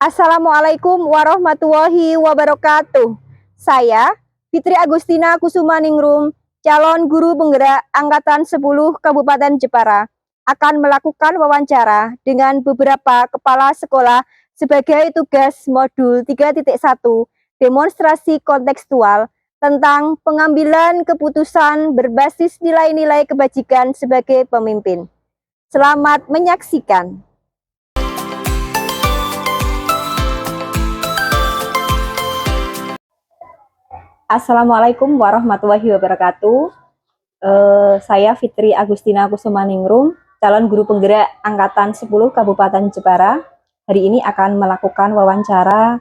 Assalamualaikum warahmatullahi wabarakatuh. Saya Fitri Agustina Kusumaningrum, calon guru penggerak Angkatan 10 Kabupaten Jepara, akan melakukan wawancara dengan beberapa kepala sekolah sebagai tugas modul 3.1 demonstrasi kontekstual tentang pengambilan keputusan berbasis nilai-nilai kebajikan sebagai pemimpin. Selamat menyaksikan. Assalamualaikum warahmatullahi wabarakatuh. Saya Fitri Agustina Kusumaningrum, calon guru penggerak Angkatan 10 Kabupaten Jepara. Hari ini akan melakukan wawancara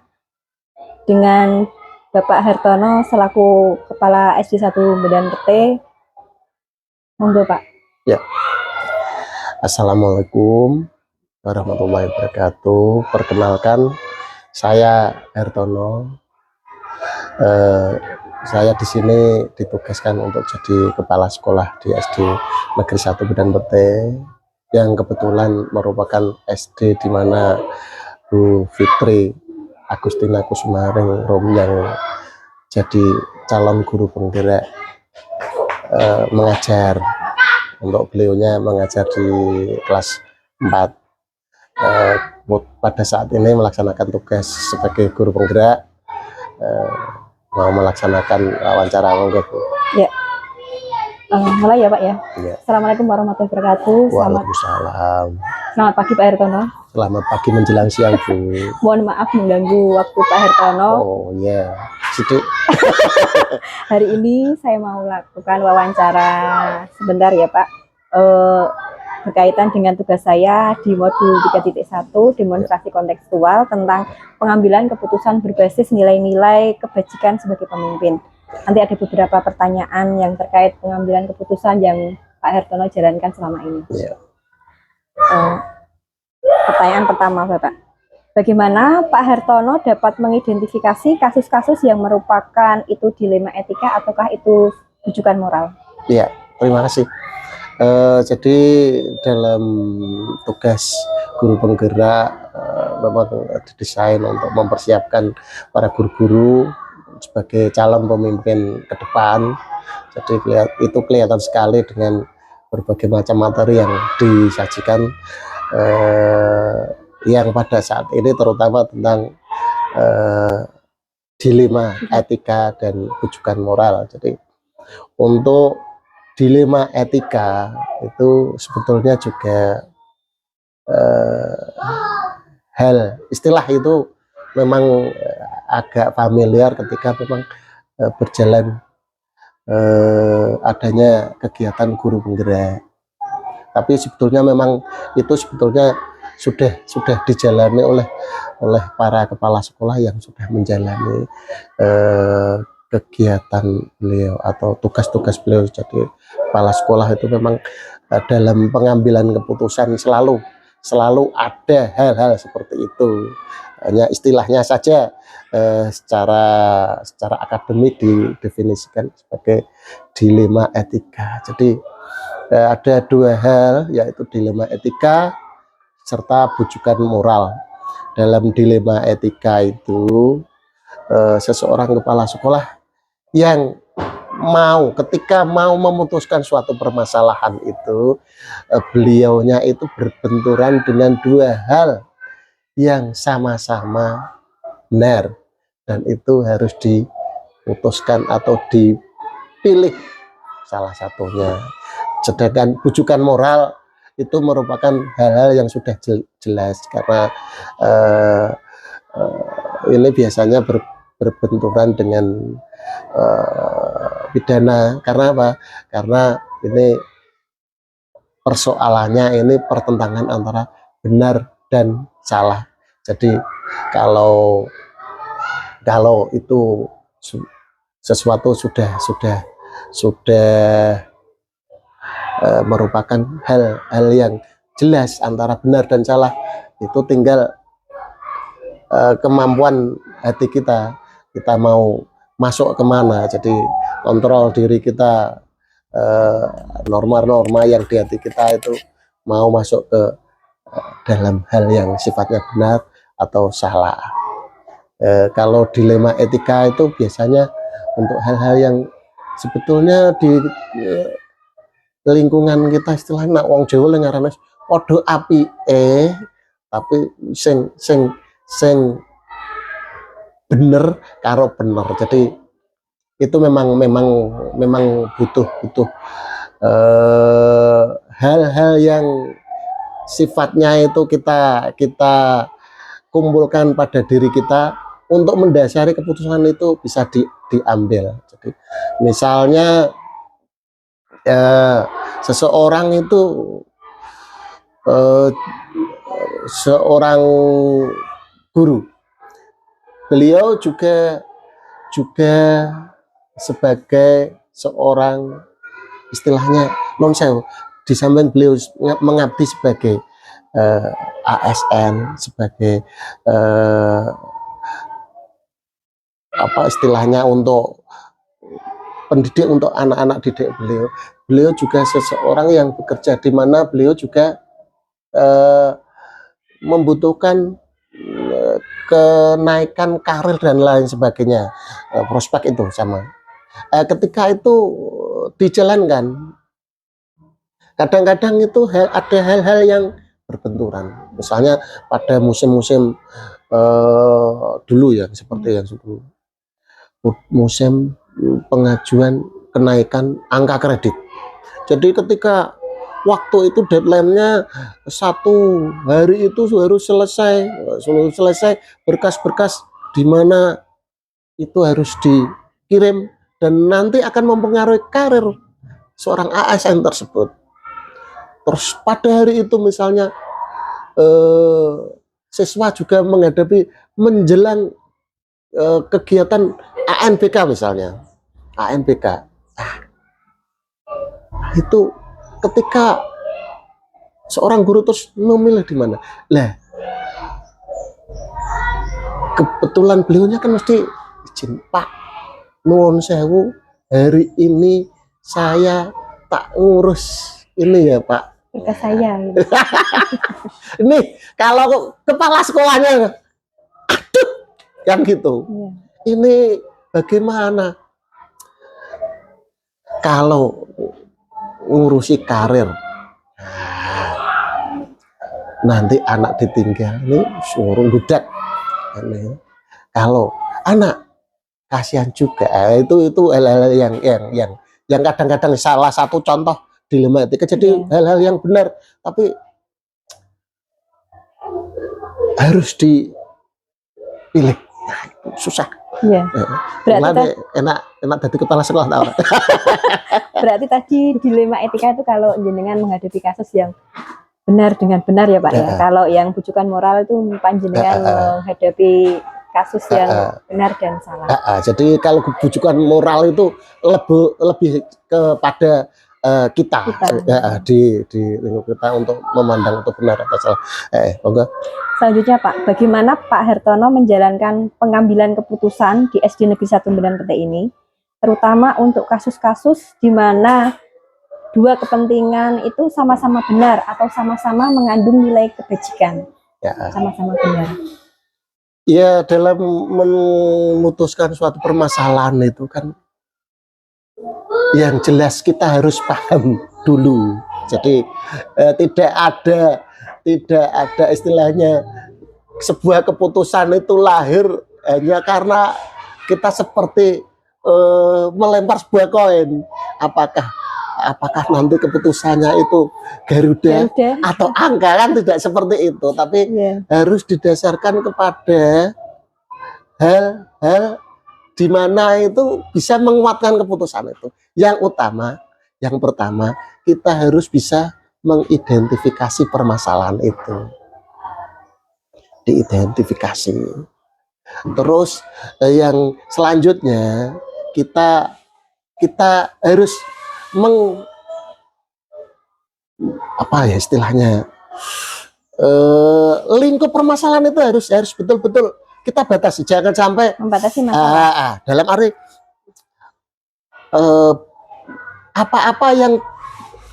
dengan Bapak Hartono selaku Kepala SD 1 Medan Pete. Monggo Pak. Ya. Assalamualaikum warahmatullahi wabarakatuh. Perkenalkan, saya Hartono. Saya di sini ditugaskan untuk jadi kepala sekolah di SD Negeri 1 Medan Pete, yang kebetulan merupakan SD di mana Bu Fitri Agustina Kusumaningrum yang jadi calon guru penggerak mengajar. Untuk beliaunya mengajar di kelas 4. Pada saat ini melaksanakan tugas sebagai guru penggerak, mau melaksanakan wawancara. Monggo Bu. Ya. Mulai ya Pak ya. Ya. Assalamualaikum warahmatullahi wabarakatuh. Waalaikumsalam. Selamat pagi Pak Hartono. Selamat pagi menjelang siang Bu. Mohon maaf mengganggu waktu Pak Hartono. Oh ya, sedikit. Hari ini saya mau lakukan wawancara sebentar ya Pak, berkaitan dengan tugas saya di modul 3.1 demonstrasi kontekstual tentang pengambilan keputusan berbasis nilai-nilai kebajikan sebagai pemimpin. Nanti ada beberapa pertanyaan yang terkait pengambilan keputusan yang Pak Hartono jalankan selama ini. Ya. Pertanyaan pertama Bapak, bagaimana Pak Hartono dapat mengidentifikasi kasus-kasus yang merupakan itu dilema etika ataukah itu rujukan moral? Iya, terima kasih. Jadi dalam tugas guru penggerak memang didesain untuk mempersiapkan para guru-guru sebagai calon pemimpin ke depan. Jadi itu kelihatan sekali dengan berbagai macam materi yang disajikan, yang pada saat ini terutama tentang dilema etika dan rujukan moral. Jadi untuk dilema etika itu sebetulnya juga hal istilah itu memang agak familiar ketika memang berjalan adanya kegiatan guru penggerak. Tapi sebetulnya memang itu sebetulnya sudah dijalani oleh para kepala sekolah yang sudah menjalani kegiatan beliau atau tugas-tugas beliau jadi kepala sekolah. Itu memang dalam pengambilan keputusan selalu ada hal-hal seperti itu. Hanya istilahnya saja secara akademik didefinisikan sebagai dilema etika. Jadi ada dua hal, yaitu dilema etika serta bujukan moral. Dalam dilema etika itu seseorang kepala sekolah yang ketika mau memutuskan suatu permasalahan itu, beliaunya itu berbenturan dengan dua hal yang sama-sama benar, dan itu harus diputuskan atau dipilih salah satunya. Sedangkan bujukan moral itu merupakan hal-hal yang sudah jelas, karena ini biasanya berbenturan dengan pidana. Karena apa? Karena ini persoalannya ini pertentangan antara benar dan salah. Jadi kalau itu sesuatu sudah merupakan hal yang jelas antara benar dan salah, itu tinggal kemampuan hati kita mau masuk kemana. Jadi kontrol diri kita, norma-norma yang di hati kita itu mau masuk ke dalam hal yang sifatnya benar atau salah. Kalau dilema etika itu biasanya untuk hal-hal yang sebetulnya di lingkungan kita istilahnya nak wong Jawa lengarane padha apike tapi sing bener karo bener. Jadi itu memang butuh hal-hal yang sifatnya itu kita kumpulkan pada diri kita untuk mendasari keputusan itu bisa diambil. Jadi misalnya seseorang itu seorang guru, beliau juga sebagai seorang istilahnya non sewu, di samping beliau mengabdi sebagai ASN, sebagai apa istilahnya untuk pendidik untuk anak-anak didik beliau juga seseorang yang bekerja di mana beliau juga membutuhkan kenaikan karir dan lain sebagainya, prospek itu sama. Ketika itu dijalankan, kadang-kadang itu ada hal-hal yang berbenturan. Misalnya pada musim-musim dulu ya, seperti yang dulu, musim pengajuan kenaikan angka kredit. Jadi ketika waktu itu deadline-nya 1 hari itu harus selesai berkas-berkas di mana itu harus dikirim dan nanti akan mempengaruhi karir seorang ASN tersebut. Terus pada hari itu misalnya siswa juga menghadapi menjelang kegiatan ANBK misalnya, ANBK. Itu ketika seorang guru terus memilih di mana? Lah, kebetulan beliaunya kan mesti izin, Pak, nuwun sewu, hari ini saya tak ngurus ini ya Pak. Berkas saya. Gitu. Ini kalau kepala sekolahnya, aduh, kan gitu. Iya. Ini bagaimana? Kalau ngurusi karir, nanti anak ditinggal, ini suruh gudak. Kalau anak kasihan juga, itu hal-hal yang kadang-kadang salah satu contoh dilema etika. Jadi hal-hal yang benar, tapi harus dipilih. Nah, itu susah. Iya. Berarti enak dari kepala sekolah tahu. Berarti tadi dilema etika itu kalau jenengan menghadapi kasus yang benar dengan benar ya Pak ya. Kalau yang bujukan moral itu panjenengan menghadapi kasus yang benar dan salah. Jadi kalau bujukan moral itu lebih kepada kita. Di lingkup kita untuk memandang itu benar atau salah. Monggo. Selanjutnya Pak, bagaimana Pak Hartono menjalankan pengambilan keputusan di SD Negeri 1 Medan Pete ini, terutama untuk kasus-kasus di mana dua kepentingan itu sama-sama benar atau sama-sama mengandung nilai kebajikan, sama-sama benar. Ya, dalam memutuskan suatu permasalahan itu kan yang jelas kita harus paham dulu. Jadi tidak ada istilahnya sebuah keputusan itu lahir hanya karena kita seperti melempar sebuah koin. Apakah nanti keputusannya itu Garuda atau angka, kan tidak seperti itu, tapi harus didasarkan kepada hal-hal di mana itu bisa menguatkan keputusan itu. Yang pertama kita harus bisa mengidentifikasi permasalahan itu, diidentifikasi. Terus yang selanjutnya kita harus apa ya istilahnya, lingkup permasalahan itu harus betul-betul kita batasi, jangan sampai membatasi masalah. Dalam arti apa-apa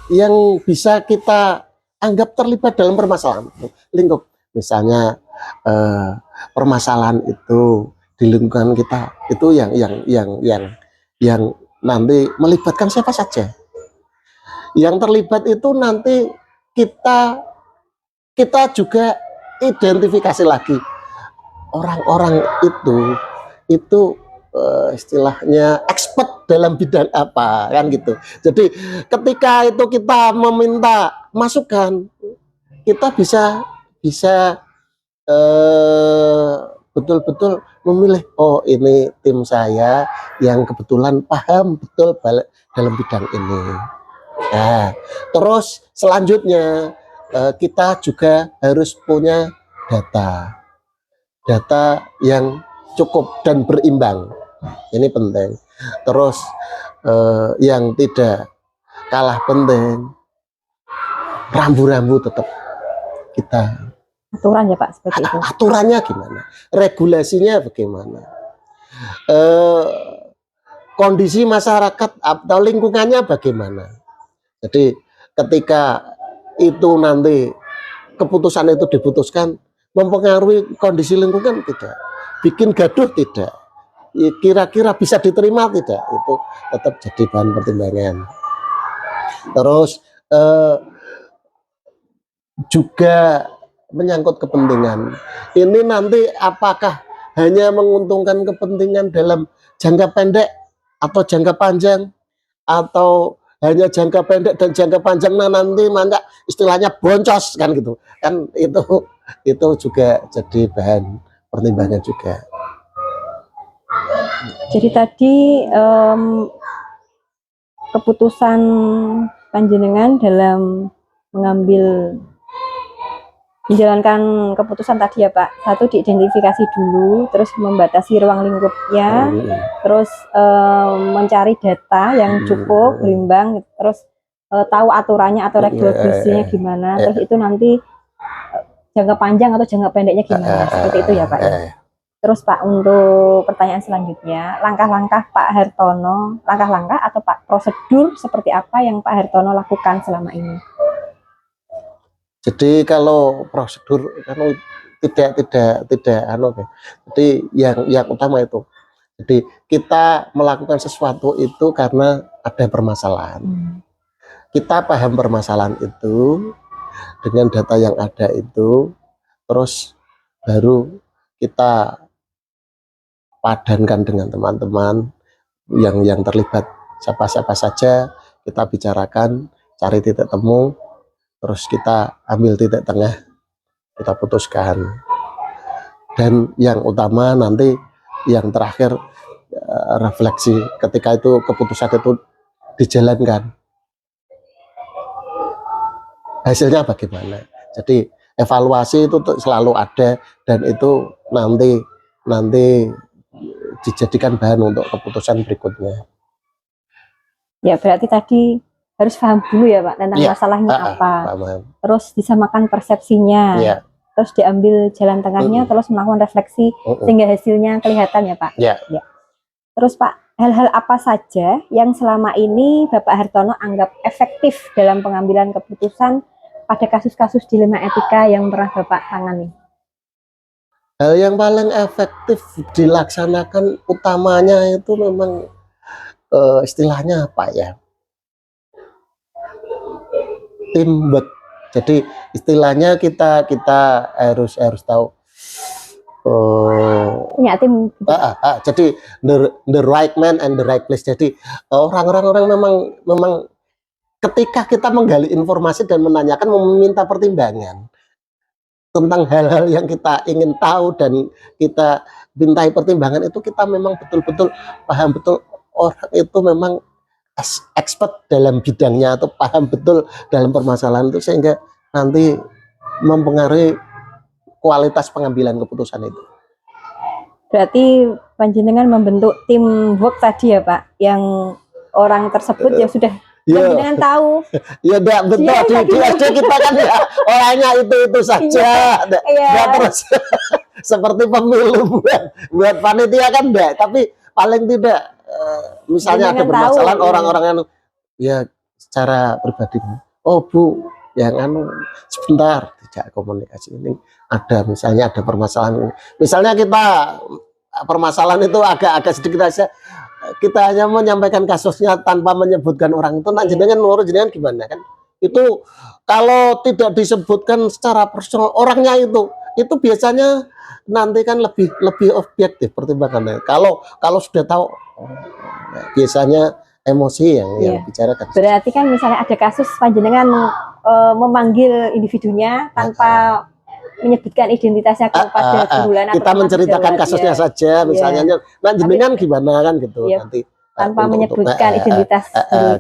yang bisa kita anggap terlibat dalam permasalahan lingkup, misalnya eh, permasalahan itu di lingkungan kita itu yang nanti melibatkan siapa saja. Yang terlibat itu nanti kita kita juga identifikasi lagi orang-orang itu istilahnya expert dalam bidang apa kan gitu. Jadi ketika itu kita meminta masukan, kita bisa bisa betul-betul memilih, oh ini tim saya yang kebetulan paham betul dalam bidang ini. Nah, terus selanjutnya kita juga harus punya data yang cukup dan berimbang. Ini penting. Terus yang tidak kalah penting, rambu-rambu tetap kita Aturan ya Pak seperti itu. aturannya gimana, regulasinya bagaimana, kondisi masyarakat atau lingkungannya bagaimana. Jadi ketika itu nanti keputusan itu diputuskan mempengaruhi kondisi lingkungan tidak, bikin gaduh tidak, kira-kira bisa diterima tidak, itu tetap jadi bahan pertimbangan. Terus juga menyangkut kepentingan. Ini nanti apakah hanya menguntungkan kepentingan dalam jangka pendek atau jangka panjang, atau hanya jangka pendek dan jangka panjang, nah nanti banyak istilahnya boncos kan gitu. Kan itu juga jadi bahan pertimbangan juga. Jadi tadi keputusan panjenengan dalam menjalankan keputusan tadi ya Pak, satu diidentifikasi dulu, terus membatasi ruang lingkupnya, terus mencari data yang cukup berimbang, terus tahu aturannya atau regulasinya gimana, terus itu nanti jangka panjang atau jangka pendeknya gimana, seperti itu ya Pak ya. Terus Pak, untuk pertanyaan selanjutnya, langkah-langkah Pak Hartono, langkah-langkah atau Pak prosedur seperti apa yang Pak Hartono lakukan selama ini? Jadi kalau prosedur kalau tidak jadi yang utama itu. Jadi kita melakukan sesuatu itu karena ada permasalahan. Kita paham permasalahan itu dengan data yang ada itu, terus baru kita padankan dengan teman-teman yang terlibat, siapa-siapa saja, kita bicarakan, cari titik temu, terus kita ambil titik tengah, kita putuskan. Dan yang utama nanti yang terakhir refleksi ketika itu keputusan itu dijalankan, hasilnya bagaimana. Jadi evaluasi itu selalu ada, dan itu nanti dijadikan bahan untuk keputusan berikutnya. Ya berarti tadi harus paham dulu ya Pak tentang masalahnya apa, terus disamakan persepsinya, terus diambil jalan tengahnya, terus melakukan refleksi sehingga hasilnya kelihatan ya Pak. Ya. Terus Pak, hal-hal apa saja yang selama ini Bapak Hartono anggap efektif dalam pengambilan keputusan pada kasus-kasus dilema etika yang pernah Bapak tangani? Hal yang paling efektif dilaksanakan utamanya itu memang istilahnya apa ya, teamwork. Jadi istilahnya kita harus tahu punya tim. Jadi the right man and the right place. Jadi orang-orang memang ketika kita menggali informasi dan menanyakan, meminta pertimbangan tentang hal-hal yang kita ingin tahu dan kita mintai pertimbangan, itu kita memang betul-betul paham betul orang itu memang expert dalam bidangnya atau paham betul dalam permasalahan itu, sehingga nanti mempengaruhi kualitas pengambilan keputusan itu. Berarti panjenengan membentuk tim work tadi ya Pak, yang orang tersebut yang sudah panjenengan tahu. Ya enggak betul, di SD kita kan ya orangnya itu saja, enggak terus seperti pemilu buat panitia kan enggak, tapi paling tidak misalnya ada permasalahan orang-orang yang ya secara pribadi, oh Bu yang sebentar tidak komunikasi ini ada, misalnya ada permasalahan, misalnya kita permasalahan itu agak sedikit aja, kita hanya menyampaikan kasusnya tanpa menyebutkan orang itu, nah jenengan menurut jenengan gimana kan? Itu kalau tidak disebutkan secara personal orangnya itu biasanya nanti kan lebih objektif pertimbangannya. Kalau sudah tahu biasanya emosi yang bicarakan. Berarti kan misalnya ada kasus panjenengan memanggil individunya tanpa menyebutkan identitasnya kepada bulan kita menceritakan kasusnya saja, misalnya, nah jenengan gimana kan gitu nanti tanpa menyebutkan identitas.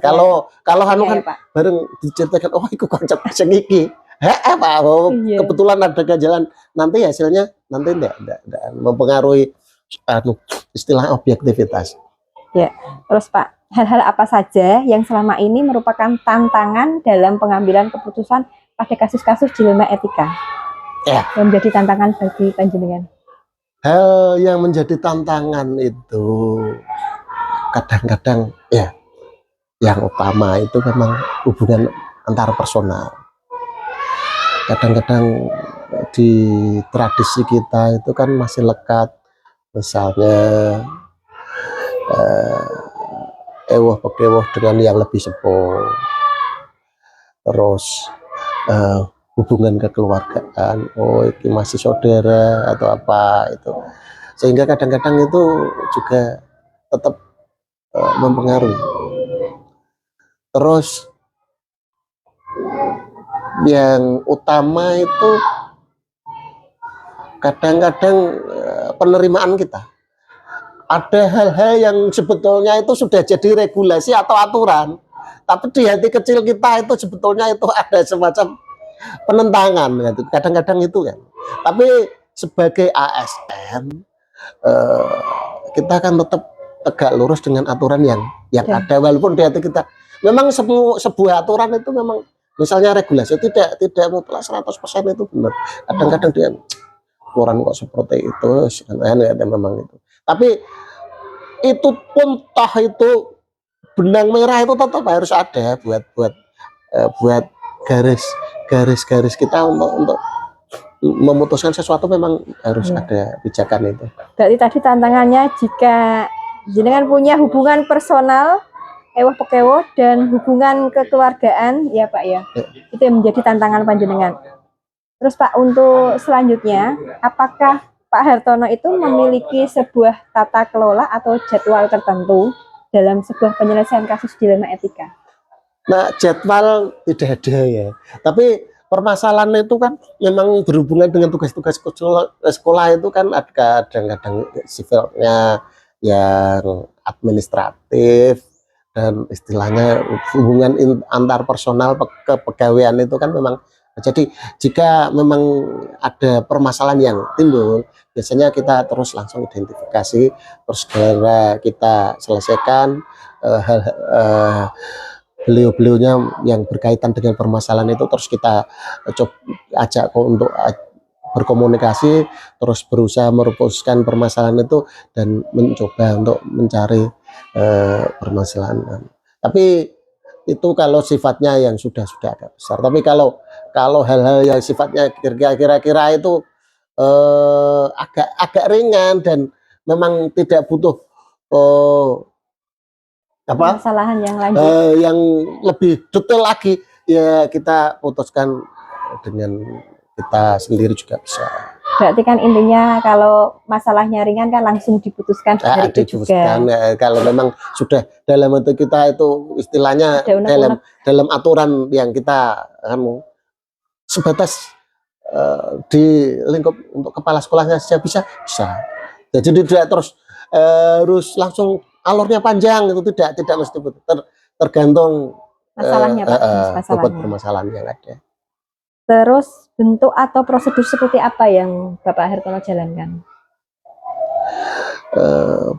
Kalau kan bareng diceritakan, oh itu konsep sing iki. Pak, kebetulan ada jalan, nanti hasilnya nanti enggak mempengaruhi istilah objektivitas. Ya, terus Pak, hal-hal apa saja yang selama ini merupakan tantangan dalam pengambilan keputusan pada kasus-kasus dilema etika? Ya. Yang menjadi tantangan bagi panjenengan. Hal yang menjadi tantangan itu kadang-kadang ya yang utama itu memang hubungan antar personal. Kadang-kadang di tradisi kita itu kan masih lekat, misalnya ewah pekewah dengan yang lebih sepuh, terus hubungan kekeluargaan, oh ini masih saudara atau apa itu, sehingga kadang-kadang itu juga tetap mempengaruhi. Terus yang utama itu kadang-kadang penerimaan kita. Ada hal-hal yang sebetulnya itu sudah jadi regulasi atau aturan, tapi di hati kecil kita itu sebetulnya itu ada semacam penentangan gitu. Kadang-kadang itu kan. Tapi sebagai ASN kita kan tetap tegak lurus dengan aturan yang ada, walaupun di hati kita memang sebuah aturan itu memang misalnya regulasi tidak mutlak 100% itu benar. Kadang-kadang dia aturan kok seperti itu, memang itu. Tapi itu pun toh itu benang merah itu tetap harus ada buat garis kita untuk memutuskan sesuatu, memang harus ada pijakan itu. Berarti tadi tantangannya jika jenengan punya hubungan personal ewah pekewo dan hubungan kekeluargaan ya Pak ya. Itu yang menjadi tantangan panjenengan. Terus Pak, untuk selanjutnya apakah Pak Hartono itu memiliki sebuah tata kelola atau jadwal tertentu dalam sebuah penyelesaian kasus dilema etika? Nah, jadwal tidak ada ya. Tapi permasalahan itu kan memang berhubungan dengan tugas-tugas sekolah itu kan ada kadang-kadang sifatnya yang administratif dan istilahnya hubungan antar personal kepegawaian itu kan memang. Jadi jika memang ada permasalahan yang timbul, biasanya kita terus langsung identifikasi, terus segera kita selesaikan beliau-beliaunya yang berkaitan dengan permasalahan itu, terus kita coba ajak untuk berkomunikasi, terus berusaha merumuskan permasalahan itu dan mencoba untuk mencari permasalahan. Tapi itu kalau sifatnya yang sudah agak besar. Tapi kalau hal-hal yang sifatnya kira-kira itu agak ringan dan memang tidak butuh permasalahan yang lanjut, yang lebih detail lagi, ya kita putuskan dengan kita sendiri juga bisa. Berarti kan intinya kalau masalahnya ringan kan langsung diputuskan dari itu juga. Kalau memang sudah dalam hati kita itu istilahnya dalam aturan yang kita sebatas di lingkup untuk kepala sekolahnya saja bisa. Jadi tidak terus harus langsung alurnya panjang, itu tidak mesti tergantung masalahnya bobot permasalahan yang ada. Terus bentuk atau prosedur seperti apa yang Bapak Hartono jalankan?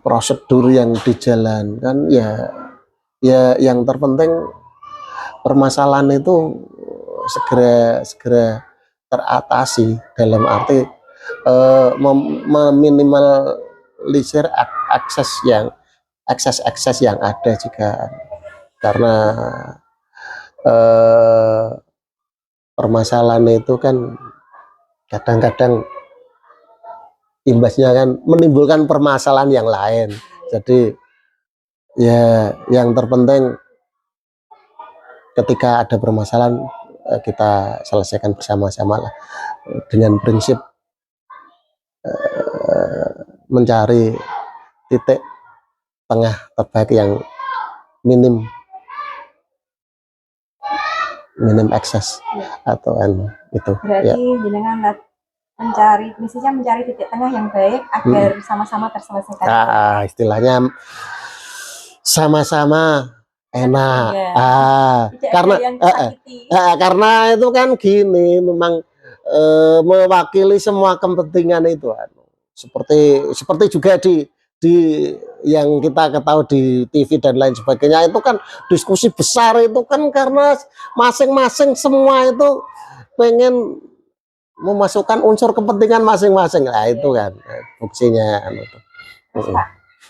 Prosedur yang dijalankan ya yang terpenting permasalahan itu segera teratasi, dalam arti meminimalisir akses yang ada, jika karena permasalahan itu kan kadang-kadang imbasnya kan menimbulkan permasalahan yang lain. Jadi ya yang terpenting ketika ada permasalahan kita selesaikan bersama-sama lah, dengan prinsip mencari titik tengah terbaik yang minim ekses atau itu Berarti ya. jenengan mencari titik tengah yang baik agar sama-sama terselesaikan. Istilahnya sama-sama enak. Karena itu kan gini, memang mewakili semua kepentingan itu, seperti juga di yang kita ketahui di TV dan lain sebagainya, itu kan diskusi besar itu kan karena masing-masing semua itu pengen memasukkan unsur kepentingan masing-masing. Nah itu kan fungsinya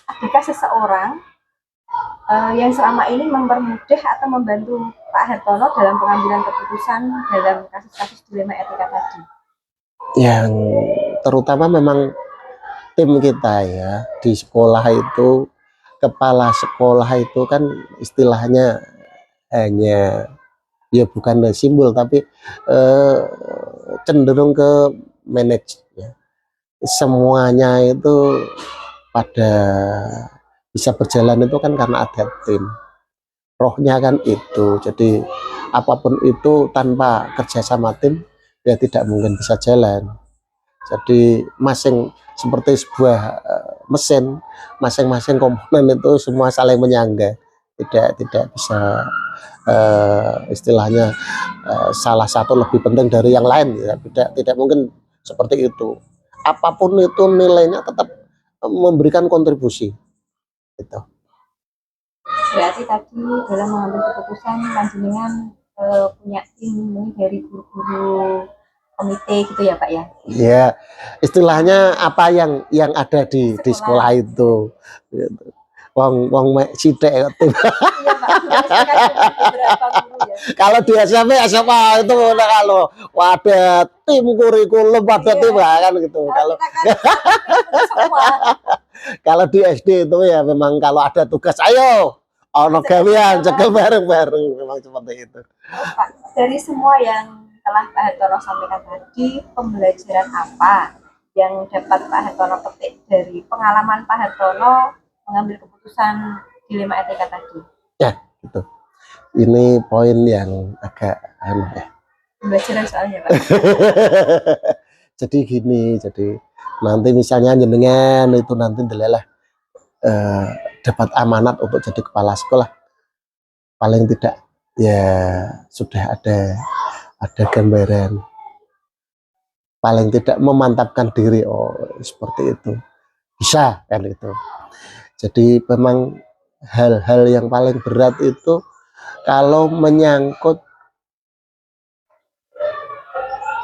Apakah seseorang yang selama ini mempermudah atau membantu Pak Hartono dalam pengambilan keputusan dalam kasus-kasus dilema etika tadi? Yang terutama memang tim kita ya di sekolah itu, kepala sekolah itu kan istilahnya hanya ya bukan simbol tapi cenderung ke manage ya. Semuanya itu pada bisa berjalan itu kan karena ada tim, rohnya kan itu. Jadi apapun itu tanpa kerjasama tim ya tidak mungkin bisa jalan. Jadi seperti sebuah mesin, masing-masing komponen itu semua saling menyangga, tidak bisa istilahnya salah satu lebih penting dari yang lain ya, tidak mungkin seperti itu. Apapun itu nilainya tetap memberikan kontribusi gitu. Berarti tadi dalam mengambil keputusan panjenengan punya tim ini dari guru-guru komite gitu ya Pak ya? Iya, istilahnya apa yang ada di sekolah itu. Gitu. Wong sidik tim. Iya Pak, Kalau di SMP SMA itu kalau ada tim kurikulum, ada tim kan gitu. Kalau di SD itu ya memang kalau ada tugas ayo ono gawean cekel bareng-bareng, memang seperti itu. Pak, dari semua yang telah Pak Hartono sampaikan tadi, pembelajaran apa yang dapat Pak Hartono petik dari pengalaman Pak Hartono mengambil keputusan dilema etika tadi? Ya, gitu. Ini poin yang agak ya. Pembelajaran soalnya Pak. Jadi gini, nanti misalnya jenengan itu nanti delalah dapat amanat untuk jadi kepala sekolah, paling tidak ya sudah ada gambaran, paling tidak memantapkan diri, oh seperti itu bisa kan itu. Jadi memang hal-hal yang paling berat itu kalau menyangkut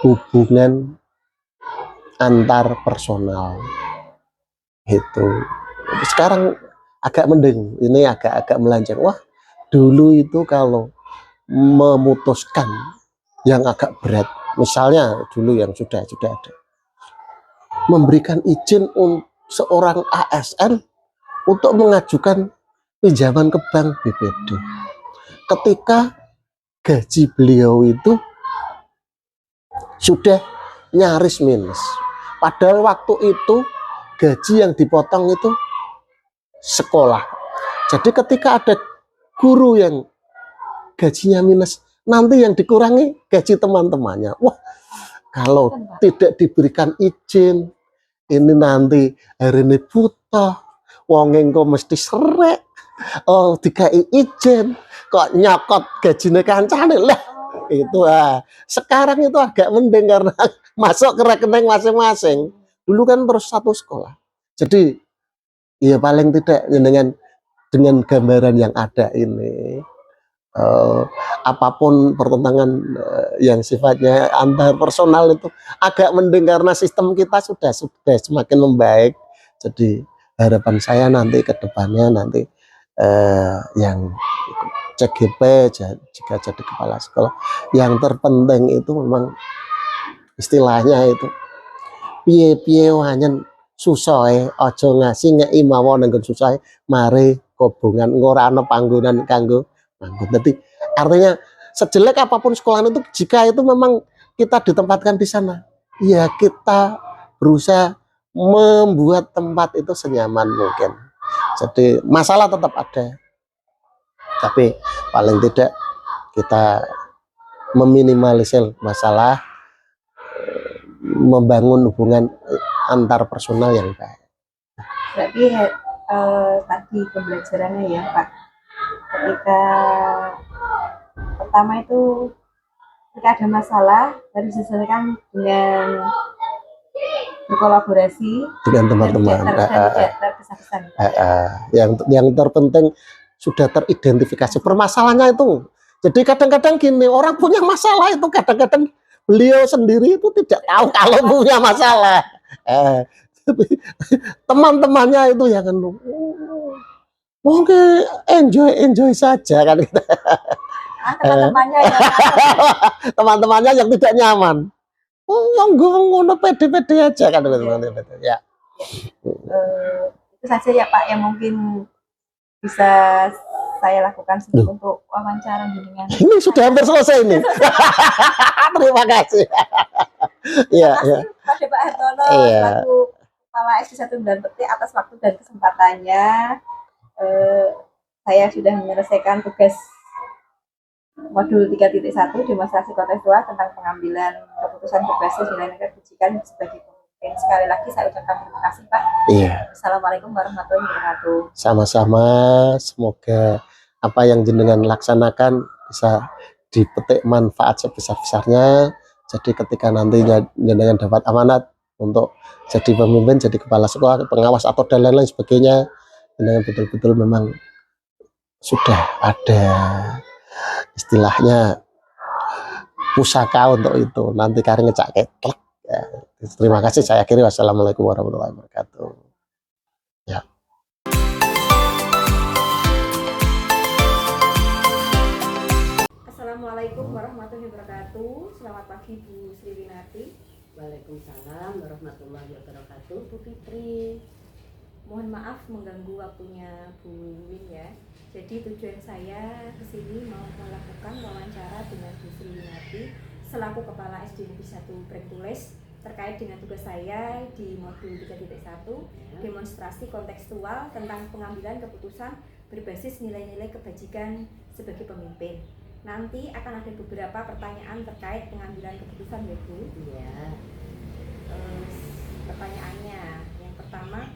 hubungan antar personal itu. Sekarang agak mending, ini agak melenceng. Wah, dulu itu kalau memutuskan yang agak berat, misalnya dulu yang sudah ada, memberikan izin untuk seorang ASN untuk mengajukan pinjaman ke bank BPD ketika gaji beliau itu sudah nyaris minus, padahal waktu itu gaji yang dipotong itu sekolah. Jadi ketika ada guru yang gajinya minus, nanti yang dikurangi gaji teman-temannya. Wah, kalau tidak diberikan izin, ini nanti hari ini butuh wong engko mesti serek. Oh, dikai izin kok nyokot gajine kancane lah. Itu sekarang itu agak mending karena masuk ke rekening masing-masing. Dulu kan terus satu sekolah. Jadi ya paling tidak dengan gambaran yang ada ini, apapun pertentangan yang sifatnya antar personal itu agak mending karena sistem kita sudah semakin membaik. Jadi harapan saya nanti ke depannya nanti yang CGP jika jadi kepala sekolah, yang terpenting itu memang istilahnya itu piye-piye wanyen susoe aja ngasih ngeki mawon nang susoe mari kobongan ora ana panggonan kanggo manggon. Dadi artinya sejelek apapun sekolah itu jika itu memang kita ditempatkan di sana, ya kita berusaha membuat tempat itu senyaman mungkin. Jadi masalah tetap ada, tapi paling tidak kita meminimalisir masalah, membangun hubungan antar personal yang baik. Berarti tadi pembelajarannya ya Pak, ketika pertama itu ketika ada masalah harus diselesaikan dengan berkolaborasi Dengan teman-teman. Yang terpenting sudah teridentifikasi permasalahannya itu. Jadi kadang-kadang gini, orang punya masalah itu kadang-kadang beliau sendiri itu tidak tahu kalau punya masalah. Teman-temannya itu ya kan, mungkin enjoy saja kan. Teman-temannya ya. Teman-temannya yang tidak nyaman. Yang ngono pede-pede aja kan ya. Itu saja ya Pak yang mungkin bisa saya lakukan untuk wawancara dengan. Ini sudah hampir selesai ini. Terima kasih. Iya, ya. Pada Pak Hartono selaku Kepala SD 1 Peti atas waktu dan kesempatannya. Saya sudah menyelesaikan tugas modul 3.1 demonstrasi kontekstual tentang pengambilan keputusan berbasis nilai-nilai kebajikan sebagai pemimpin. Sekali lagi saya ucapkan terima kasih Pak. Iya. Assalamualaikum warahmatullahi wabarakatuh. Sama-sama, semoga apa yang jenengan laksanakan bisa dipetik manfaat sebesar-besarnya. Jadi ketika nantinya jenengan dapat amanat untuk jadi pemimpin, jadi kepala sekolah, pengawas atau dan lain-lain sebagainya, jenengan betul-betul memang sudah ada istilahnya pusaka untuk itu. Nanti kari ngecak ketlek. Ya. Terima kasih, saya akhiri. Wassalamualaikum warahmatullahi wabarakatuh. Ya. Assalamualaikum warahmatullahi wabarakatuh. Selamat pagi Bu Sri Winarti. Waalaikumsalam warahmatullahi wabarakatuh, Bu Fitri. Mohon maaf mengganggu waktunya Bu Win ya. Jadi tujuan saya ke sini mau melakukan wawancara dengan Bu Sri Winarti selaku Kepala SD Negeri 1 Brengkules terkait dengan tugas saya di modul 3.1 demonstrasi kontekstual tentang pengambilan keputusan berbasis nilai-nilai kebajikan sebagai pemimpin. Nanti akan ada beberapa pertanyaan terkait pengambilan keputusan ya Bu. Iya. Pertanyaannya yang pertama,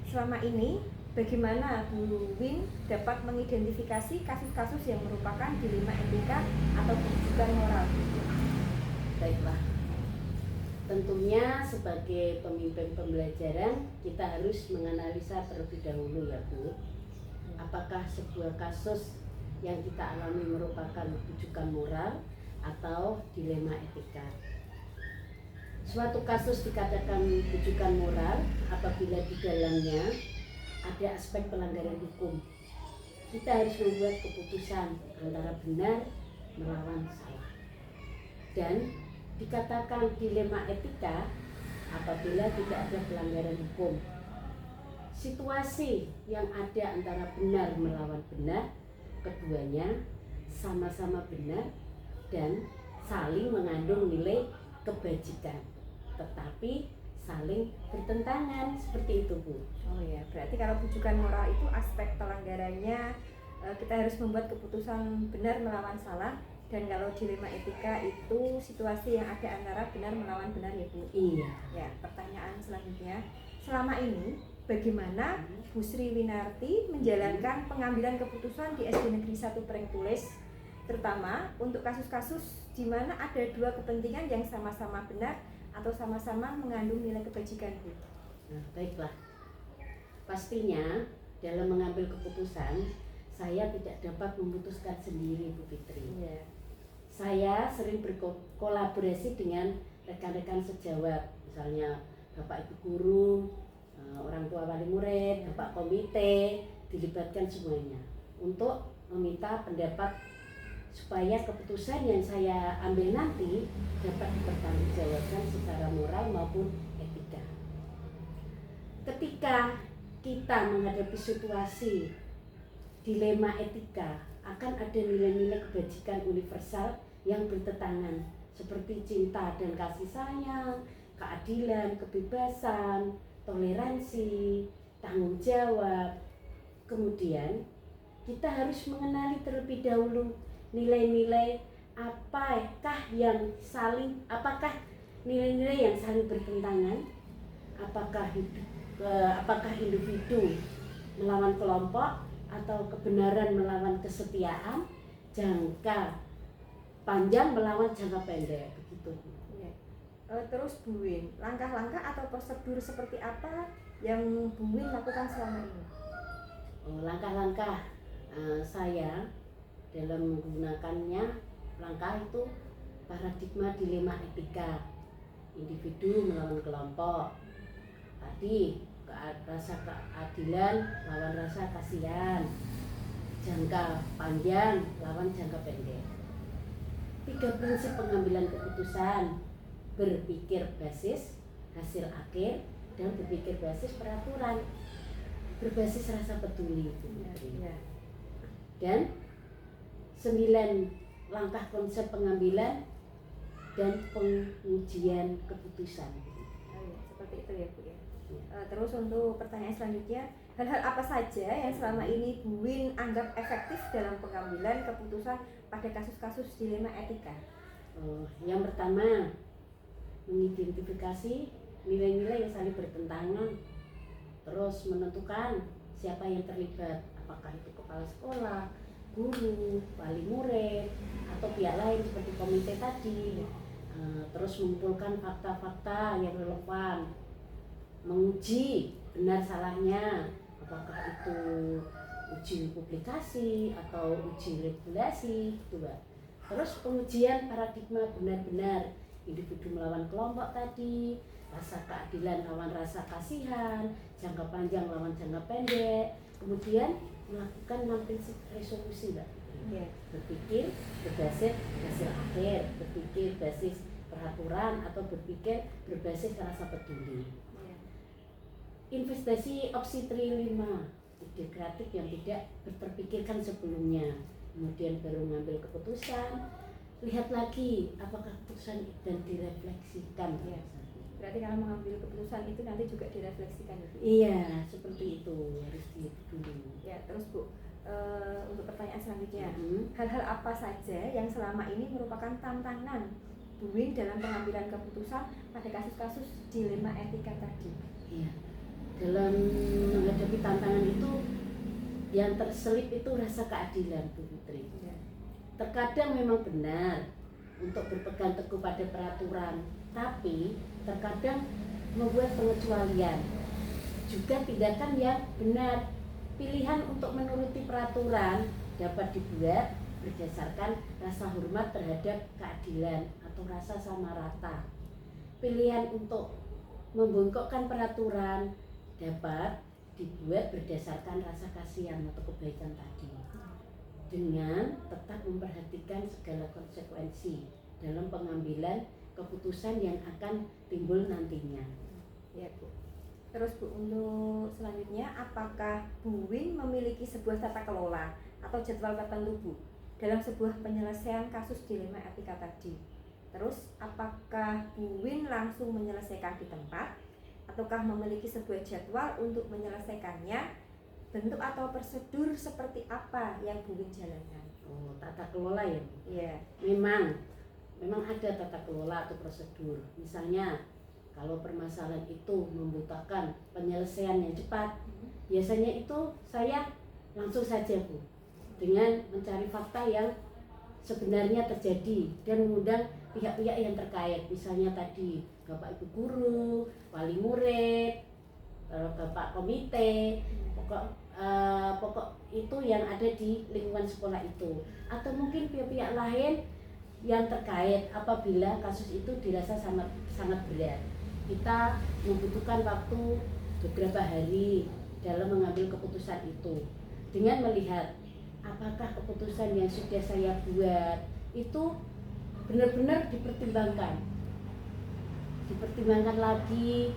selama ini bagaimana Bu Win dapat mengidentifikasi kasus-kasus yang merupakan dilema etika atau kebutuhan moral? Baiklah. Tentunya sebagai pemimpin pembelajaran kita harus menganalisa terlebih dahulu ya Bu. Apakah sebuah kasus yang kita alami merupakan rujukan moral atau dilema etika. Suatu kasus dikatakan rujukan moral apabila di dalamnya ada aspek pelanggaran hukum. Kita harus membuat keputusan antara benar melawan salah. Dan dikatakan dilema etika apabila tidak ada pelanggaran hukum. Situasi yang ada antara benar melawan benar, keduanya sama-sama benar dan saling mengandung nilai kebajikan, tetapi saling bertentangan, seperti itu Bu. Oh ya, berarti kalau rujukan moral itu aspek pelanggarannya kita harus membuat keputusan benar melawan salah, dan kalau dilema etika itu situasi yang ada antara benar melawan benar ya Bu. Iya. Ya, pertanyaan selanjutnya, selama ini bagaimana Bu Sri Winarti menjalankan pengambilan keputusan di SD Negeri 1 Brengkules, terutama untuk kasus-kasus di mana ada dua kepentingan yang sama-sama benar atau sama-sama mengandung nilai kebajikan Bu? Nah, baiklah. Pastinya dalam mengambil keputusan saya tidak dapat memutuskan sendiri Bu Fitri. Yeah. Saya sering berkolaborasi dengan rekan-rekan sejawat, misalnya Bapak Ibu Guru, orang tua wali murid, Bapak Komite, dilibatkan semuanya untuk meminta pendapat supaya keputusan yang saya ambil nanti dapat dipertanggungjawabkan secara moral maupun etika. Ketika kita menghadapi situasi dilema etika, akan ada nilai-nilai kebajikan universal yang bertentangan seperti cinta dan kasih sayang, keadilan, kebebasan, toleransi, tanggung jawab. Kemudian kita harus mengenali terlebih dahulu nilai-nilai apakah nilai-nilai yang saling bertentangan, apakah individu melawan kelompok atau kebenaran melawan kesetiaan, jangka panjang melawan jangka pendek, begitu. Ya. Terus Bu Win, langkah-langkah atau prosedur seperti apa yang Bu Win lakukan selama ini? Langkah-langkah saya dalam menggunakannya, langkah itu paradigma dilema etika, individu melawan kelompok, tadi rasa keadilan lawan rasa kasihan, jangka panjang lawan jangka pendek. 3 prinsip pengambilan keputusan: berpikir basis hasil akhir dan berpikir basis peraturan, berbasis rasa peduli. Ya. Dan 9 langkah konsep pengambilan dan pengujian keputusan. Seperti itu ya Bu ya. Terus untuk pertanyaan selanjutnya, hal-hal apa saja yang selama ini Bu Win anggap efektif dalam pengambilan keputusan pada kasus-kasus dilema etika? Yang pertama, mengidentifikasi nilai-nilai yang saling bertentangan, terus menentukan siapa yang terlibat, apakah itu kepala sekolah, guru, wali murid, atau pihak lain seperti komite tadi. Terus mengumpulkan fakta-fakta yang relevan, menguji benar salahnya, apakah itu uji publikasi atau uji regulasi, gitu Mbak. Terus pengujian paradigma benar-benar individu melawan kelompok tadi, rasa keadilan lawan rasa kasihan, jangka panjang lawan jangka pendek, kemudian melakukan 6 prinsip resolusi Mbak. Berpikir berbasis hasil akhir, berpikir basis peraturan, atau berpikir berbasis rasa peduli. Investasi opsi tri5, ide kreatif yang tidak terpikirkan sebelumnya, kemudian baru mengambil keputusan, lihat lagi apakah keputusan dan direfleksikan. Berarti kalau mengambil keputusan itu nanti juga direfleksikan ya Bu? Iya, seperti itu, harus dulu. Ya, terus Bu, untuk pertanyaan selanjutnya, hal-hal apa saja yang selama ini merupakan tantangan Bu Win dalam pengambilan keputusan pada kasus-kasus dilema etika tadi? Iya, dalam menghadapi tantangan itu yang terselip itu rasa keadilan Bu Putri. Terkadang memang benar untuk berpegang teguh pada peraturan, tapi terkadang membuat pengecualian, juga tindakan yang benar. Pilihan untuk menuruti peraturan dapat dibuat berdasarkan rasa hormat terhadap keadilan atau rasa sama rata. Pilihan untuk membongkokkan peraturan dapat dibuat berdasarkan rasa kasihan atau kebaikan tadi, dengan tetap memperhatikan segala konsekuensi dalam pengambilan keputusan yang akan timbul nantinya. Ya Bu. Terus Bu, untuk selanjutnya, apakah Bu Win memiliki sebuah tata kelola atau jadwal tertentu Bu dalam sebuah penyelesaian kasus dilema etika tadi? Terus apakah Bu Win langsung menyelesaikan di tempat, ataukah memiliki sebuah jadwal untuk menyelesaikannya? Bentuk atau prosedur seperti apa yang Bu Win jalankan? Tata kelola ya Bu? Iya. Memang ada tata kelola atau prosedur. Misalnya kalau permasalahan itu membutuhkan penyelesaian yang cepat, biasanya itu saya langsung saja Bu, dengan mencari fakta yang sebenarnya terjadi dan mengundang pihak-pihak yang terkait, misalnya tadi Bapak Ibu guru, wali murid, Bapak komite, pokok itu yang ada di lingkungan sekolah itu, atau mungkin pihak-pihak lain yang terkait apabila kasus itu dirasa sangat berat. Kita membutuhkan waktu beberapa hari dalam mengambil keputusan itu, dengan melihat apakah keputusan yang sudah saya buat itu benar-benar dipertimbangkan lagi,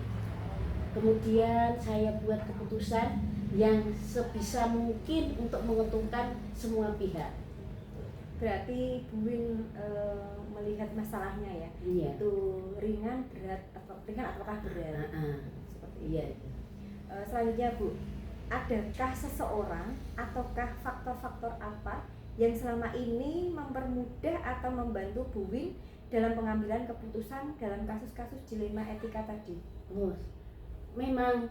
kemudian saya buat keputusan yang sebisa mungkin untuk menguntungkan semua pihak. Berarti Bu Win melihat masalahnya ya, Iya. itu ringan, berat, atau ringan ataukah berat? Seperti itu. Iya. Selanjutnya Bu, adakah seseorang ataukah faktor-faktor apa yang selama ini mempermudah atau membantu Bu Win dalam pengambilan keputusan dalam kasus-kasus dilema etika tadi? Oh, memang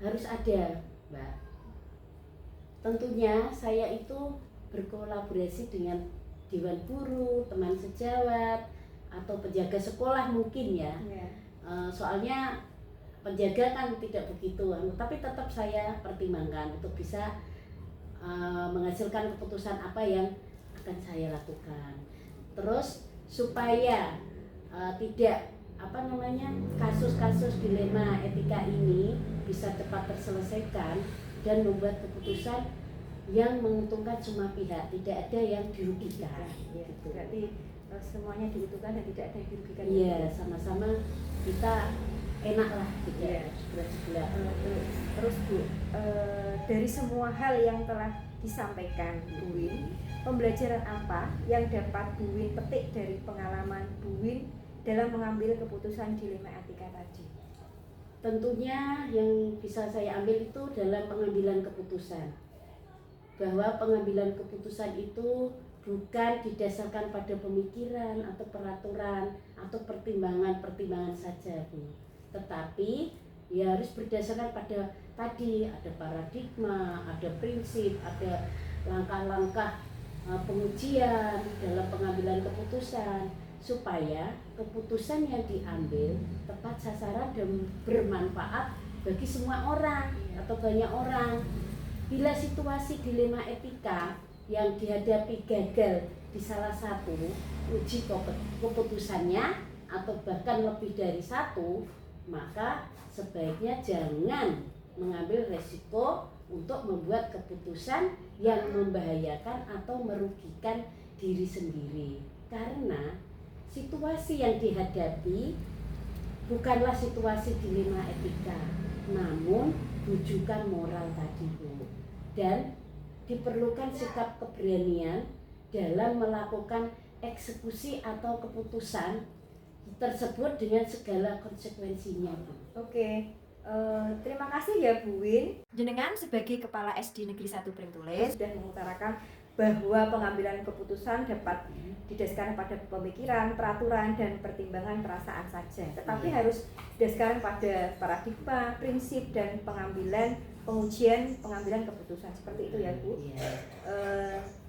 harus ada, Mbak. Tentunya saya itu berkolaborasi dengan Dewan Guru, teman sejawat, atau penjaga sekolah mungkin ya. Soalnya penjaga kan tidak begitu, tapi tetap saya pertimbangkan untuk bisa menghasilkan keputusan apa yang akan saya lakukan. Terus supaya tidak kasus-kasus dilema etika ini bisa cepat terselesaikan dan membuat keputusan yang menguntungkan semua pihak, tidak ada yang dirugikan. Ya, gitu. Berarti semuanya diuntungkan dan tidak ada yang dirugikan. Iya, sama-sama kita enak lah gitu ya, sebelah-sebelah. Terus Bu, dari semua hal yang telah disampaikan Bu Win, pembelajaran apa yang dapat Bu Win petik dari pengalaman Bu Win dalam mengambil keputusan dilema etika tadi? Tentunya yang bisa saya ambil itu dalam pengambilan keputusan, bahwa pengambilan keputusan itu bukan didasarkan pada pemikiran atau peraturan atau pertimbangan saja, Bu. Tetapi ya harus berdasarkan pada tadi ada paradigma, ada prinsip, ada langkah-langkah pengujian dalam pengambilan keputusan, supaya keputusan yang diambil tepat sasaran dan bermanfaat bagi semua orang atau banyak orang. Bila situasi dilema etika yang dihadapi gagal di salah satu uji keputusannya atau bahkan lebih dari satu, maka sebaiknya jangan mengambil resiko untuk membuat keputusan yang membahayakan atau merugikan diri sendiri. Karena situasi yang dihadapi bukanlah situasi dilema etika, namun rujukan moral tadi, Bu. Dan diperlukan sikap keberanian dalam melakukan eksekusi atau keputusan tersebut dengan segala konsekuensinya, Bu. Oke, terima kasih ya Bu Win. Jenengan sebagai Kepala SD Negeri 1 Pringtulis sudah mengutarakan bahwa pengambilan keputusan dapat didasarkan pada pemikiran, peraturan, dan pertimbangan perasaan saja. Tetapi harus didasarkan pada paradigma, prinsip, dan pengujian pengambilan keputusan. Seperti itu ya Bu.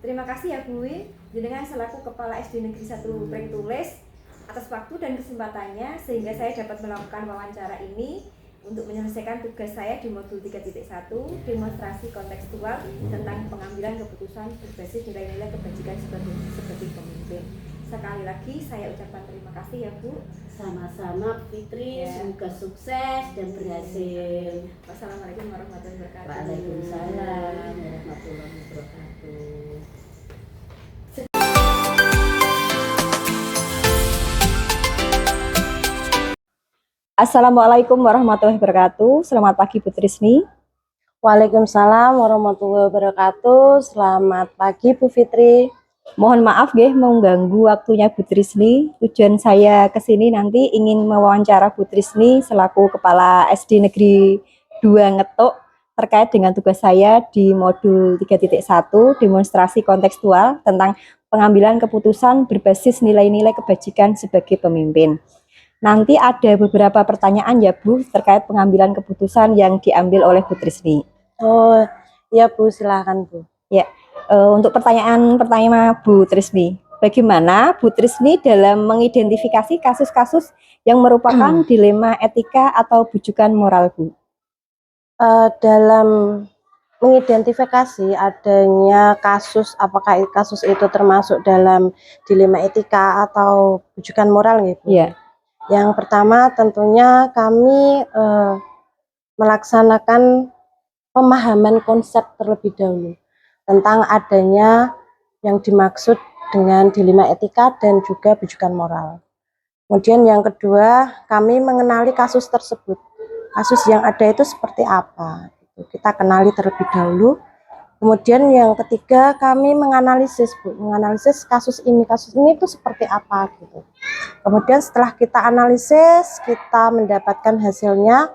Terima kasih ya Bu Win, jenengan selaku Kepala SD Negeri 1 Pringtulis atas waktu dan kesempatannya sehingga saya dapat melakukan wawancara ini untuk menyelesaikan tugas saya di modul 3.1 demonstrasi kontekstual tentang pengambilan keputusan berbasis nilai-nilai kebajikan sebagai pemimpin. Sekali lagi saya ucapkan terima kasih ya Bu. Sama-sama Fitri, semoga sukses dan berhasil. Wassalamualaikum warahmatullahi wabarakatuh. Waalaikumsalam warahmatullahi wabarakatuh. Assalamualaikum warahmatullahi wabarakatuh. Selamat pagi Bu Trisni. Waalaikumsalam warahmatullahi wabarakatuh. Selamat pagi Bu Fitri. Mohon maaf mengganggu waktunya Bu Trisni. Tujuan saya ke sini nanti ingin mewawancara Bu Trisni selaku Kepala SD Negeri 2 Ngetok terkait dengan tugas saya di modul 3.1 demonstrasi kontekstual tentang pengambilan keputusan berbasis nilai-nilai kebajikan sebagai pemimpin. Nanti ada beberapa pertanyaan ya Bu terkait pengambilan keputusan yang diambil oleh Bu Trisni. Oh ya Bu, silakan Bu. Ya, untuk pertanyaan pertama Bu Trisni, bagaimana Bu Trisni dalam mengidentifikasi kasus-kasus yang merupakan dilema etika atau bujukan moral Bu? Dalam mengidentifikasi adanya kasus, apakah kasus itu termasuk dalam dilema etika atau bujukan moral gitu? Ya. Yang pertama tentunya kami melaksanakan pemahaman konsep terlebih dahulu. tentang adanya yang dimaksud dengan dilema etika dan juga bujukan moral. Kemudian yang kedua, kami mengenali kasus tersebut. Kasus yang ada itu seperti apa? Kita kenali terlebih dahulu. Kemudian yang ketiga, kami menganalisis, Bu, menganalisis kasus ini itu seperti apa gitu. Kemudian setelah kita analisis, kita mendapatkan hasilnya,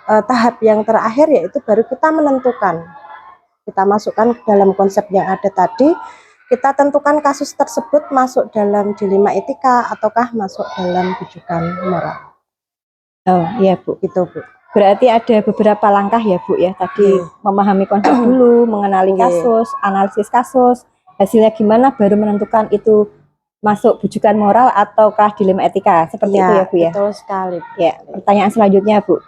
tahap yang terakhir yaitu baru kita menentukan. Kita masukkan ke dalam konsep yang ada tadi, kita tentukan kasus tersebut masuk dalam dilema etika ataukah masuk dalam bujukan moral. Oh iya Bu, Gitu, Bu. berarti ada beberapa langkah ya Bu ya, tadi memahami konsep dulu, mengenali kasus, analisis kasus, hasilnya gimana, baru menentukan itu masuk bujukan moral ataukah dilema etika, seperti itu ya Bu ya. Betul sekali. Ya, pertanyaan selanjutnya Bu,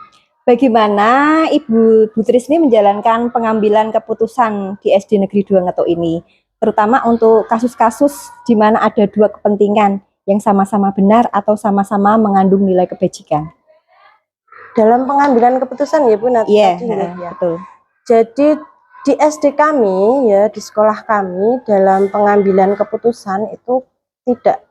bagaimana Ibu Trisni menjalankan pengambilan keputusan di SD Negeri 2 Ngetok ini, terutama untuk kasus-kasus di mana ada dua kepentingan yang sama-sama benar atau sama-sama mengandung nilai kebajikan? Dalam pengambilan keputusan ya Bu, Iya, tadi ya. betul. Jadi di SD kami ya, di sekolah kami dalam pengambilan keputusan itu tidak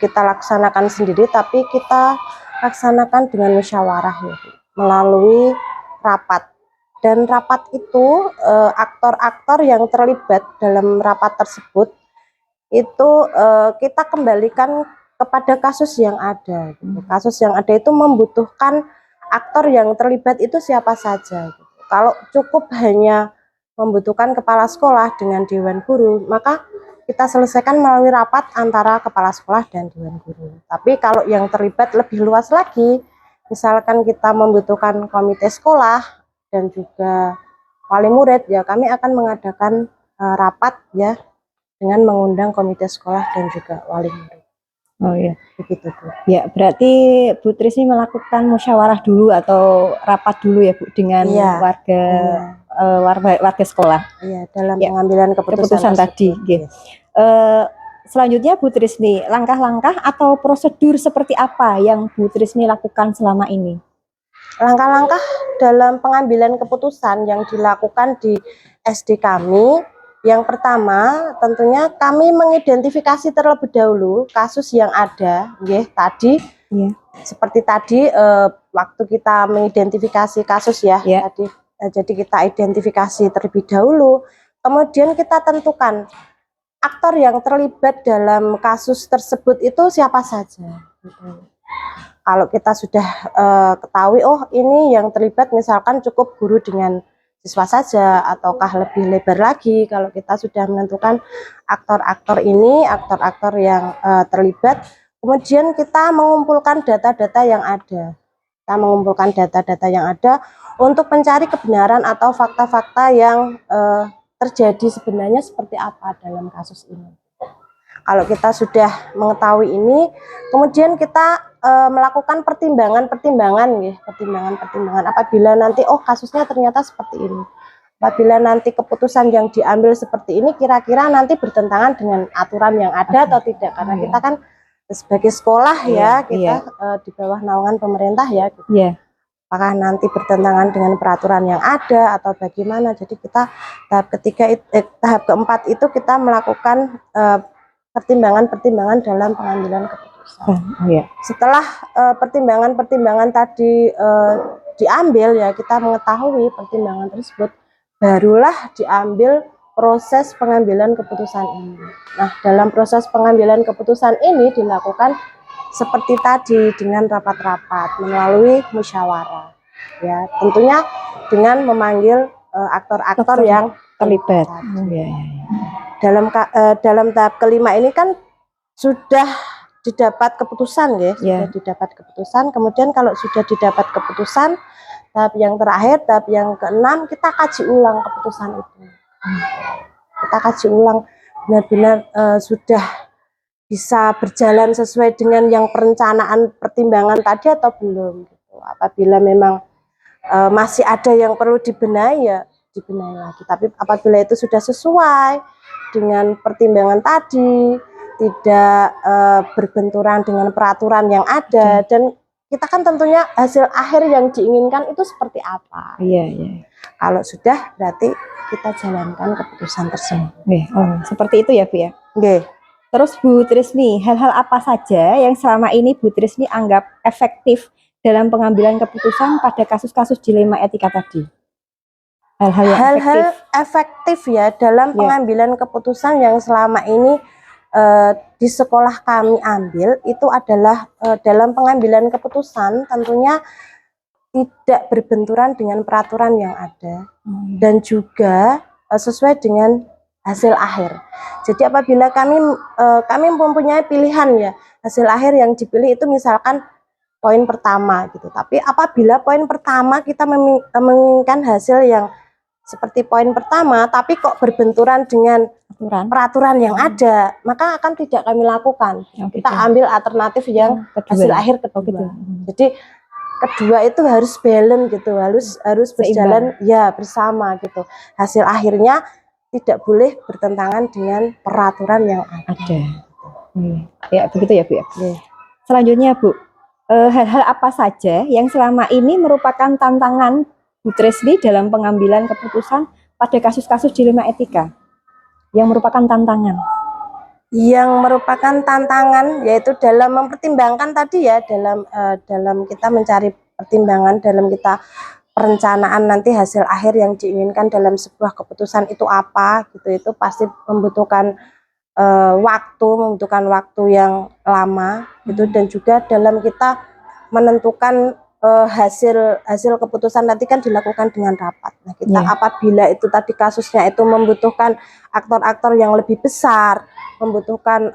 kita laksanakan sendiri, tapi kita laksanakan dengan musyawarah ya Bu, melalui rapat. Dan rapat itu aktor-aktor yang terlibat dalam rapat tersebut itu kita kembalikan kepada kasus yang ada. Kasus yang ada itu membutuhkan aktor yang terlibat itu siapa saja. Kalau cukup hanya membutuhkan kepala sekolah dengan dewan guru, maka kita selesaikan melalui rapat antara kepala sekolah dan dewan guru. Tapi kalau yang terlibat lebih luas lagi, misalkan kita membutuhkan komite sekolah dan juga wali murid, ya kami akan mengadakan rapat ya dengan mengundang komite sekolah dan juga wali murid. Oh iya, Begitu Bu. ya berarti Bu Trisni melakukan musyawarah dulu atau rapat dulu ya Bu dengan warga sekolah. Iya, dalam Ya, pengambilan keputusan tadi. Yes. Selanjutnya Bu Trisni, langkah-langkah atau prosedur seperti apa yang Bu Trisni lakukan selama ini? Langkah-langkah dalam pengambilan keputusan yang dilakukan di SD kami, yang pertama tentunya kami mengidentifikasi terlebih dahulu kasus yang ada, tadi. Ya. Seperti tadi waktu kita mengidentifikasi kasus tadi, jadi kita identifikasi terlebih dahulu, kemudian kita tentukan aktor yang terlibat dalam kasus tersebut itu siapa saja. Kalau kita sudah ketahui, oh ini yang terlibat misalkan cukup guru dengan siswa saja, ataukah lebih lebar lagi kalau kita sudah menentukan aktor-aktor ini, aktor-aktor yang terlibat, kemudian kita mengumpulkan data-data yang ada. Kita mengumpulkan data-data yang ada untuk mencari kebenaran atau fakta-fakta yang terjadi sebenarnya seperti apa dalam kasus ini. Kalau kita sudah mengetahui ini, kemudian kita melakukan pertimbangan apabila nanti kasusnya ternyata seperti ini. Apabila nanti keputusan yang diambil seperti ini kira-kira nanti bertentangan dengan aturan yang ada atau tidak, karena kita kan sebagai sekolah kita di bawah naungan pemerintah apakah nanti bertentangan dengan peraturan yang ada atau bagaimana. Jadi kita tahap keempat itu kita melakukan pertimbangan-pertimbangan dalam pengambilan keputusan. Setelah pertimbangan-pertimbangan tadi diambil kita mengetahui pertimbangan tersebut, barulah diambil proses pengambilan keputusan ini. Nah, dalam proses pengambilan keputusan ini dilakukan seperti tadi dengan rapat-rapat melalui musyawarah. Ya, tentunya dengan memanggil aktor-aktor yang terlibat. Dalam tahap kelima ini kan sudah didapat keputusan sudah didapat keputusan. Kemudian kalau sudah didapat keputusan, tahap yang terakhir, tahap yang keenam, kita kaji ulang keputusan itu. Kita kaji ulang benar-benar sudah bisa berjalan sesuai dengan yang perencanaan pertimbangan tadi atau belum. Apabila memang masih ada yang perlu dibenahi, ya dibenahi lagi. Tapi apabila itu sudah sesuai dengan pertimbangan tadi, tidak berbenturan dengan peraturan yang ada, dan kita kan tentunya hasil akhir yang diinginkan itu seperti apa. Kalau sudah berarti kita jalankan keputusan tersebut. Seperti itu ya Bu ya. Nggih. Terus Bu Trisni, hal-hal apa saja yang selama ini Bu Trisni anggap efektif dalam pengambilan keputusan pada kasus-kasus dilema etika tadi? Hal-hal yang efektif ya dalam pengambilan keputusan yang selama ini di sekolah kami ambil itu adalah dalam pengambilan keputusan tentunya tidak berbenturan dengan peraturan yang ada dan juga sesuai dengan hasil akhir. Jadi apabila kami mempunyai pilihan ya, hasil akhir yang dipilih itu misalkan poin pertama gitu. Tapi apabila poin pertama kita menginginkan hasil yang seperti poin pertama, tapi kok berbenturan dengan peraturan yang ada, maka akan tidak kami lakukan. Kita ambil alternatif yang hasil akhir kedua. Jadi kedua itu harus balance gitu, harus berjalan ya bersama gitu. Hasil akhirnya tidak boleh bertentangan dengan peraturan yang ada. Ya begitu ya Bu ya. Selanjutnya Bu, hal-hal apa saja yang selama ini merupakan tantangan Bu Trisni dalam pengambilan keputusan pada kasus-kasus dilema etika yang merupakan tantangan? Yang merupakan tantangan yaitu dalam mempertimbangkan tadi ya, dalam kita mencari pertimbangan, dalam kita perencanaan nanti hasil akhir yang diinginkan dalam sebuah keputusan itu apa gitu, itu pasti membutuhkan membutuhkan waktu yang lama gitu, dan juga dalam kita menentukan hasil keputusan nanti kan dilakukan dengan rapat. Nah, kita apabila itu tadi kasusnya itu membutuhkan aktor-aktor yang lebih besar, membutuhkan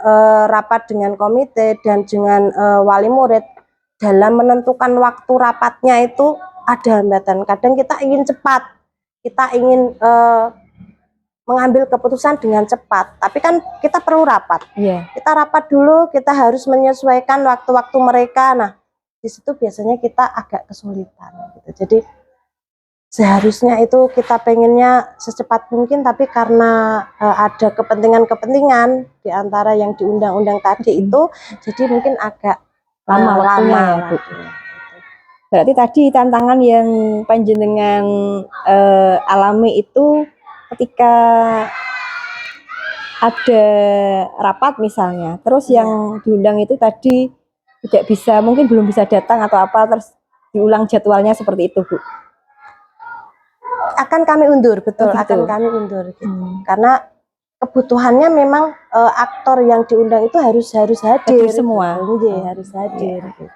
rapat dengan komite dan dengan wali murid, dalam menentukan waktu rapatnya itu ada hambatan. Kadang kita ingin cepat, kita ingin mengambil keputusan dengan cepat, tapi kan kita perlu rapat. Kita rapat dulu, kita harus menyesuaikan waktu-waktu mereka. Nah, di situ biasanya kita agak kesulitan gitu. Jadi seharusnya itu kita pengennya secepat mungkin, tapi karena ada kepentingan-kepentingan di antara yang di undang-undang tadi itu, jadi mungkin agak lama ya Bu. Berarti tadi tantangan yang panjenengan alami itu ketika ada rapat misalnya, terus yang diundang itu tadi tidak bisa, mungkin belum bisa datang atau apa, terus diulang jadwalnya seperti itu Bu? Akan kami undur, betul, akan kami undur gitu. Karena kebutuhannya memang aktor yang diundang itu harus hadir semua gitu. Harus hadir gitu.